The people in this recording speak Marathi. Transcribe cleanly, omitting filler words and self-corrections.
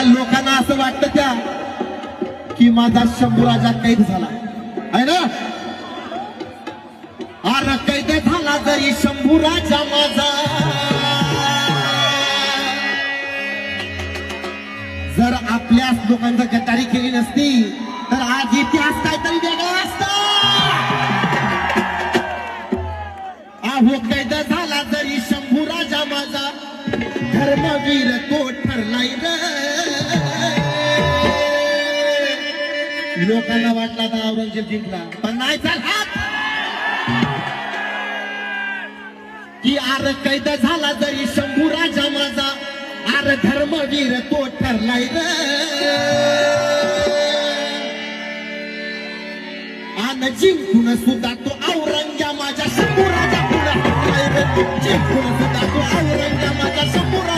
लोकांना असं वाटतं त्या की माझा शंभूराजा कैद झाला आहे ना. अरे कैद झाला जरी शंभूराजा माझा, जर आपल्याच लोकांचा गद्दारी केली नसती तर आज इतिहास काहीतरी वेगळा असता. अहो कैद झाला जरी शंभूराजा माझा, धर्मवीर तो ठरलाय रे. लोकांना वाटला तर औरंगजेब जिंकला, पण नाही झाला की आर कैद झाला जरी शंभूराजा माझा, आर धर्मवीर तो ठरलाय रे. आन जिंकून सुद्धा तो औरंग्या माझ्या शंभूराजा पुढे हरलाय रे. जिंकून सुद्धा तो औरंग्या माझ्या शंभूराजा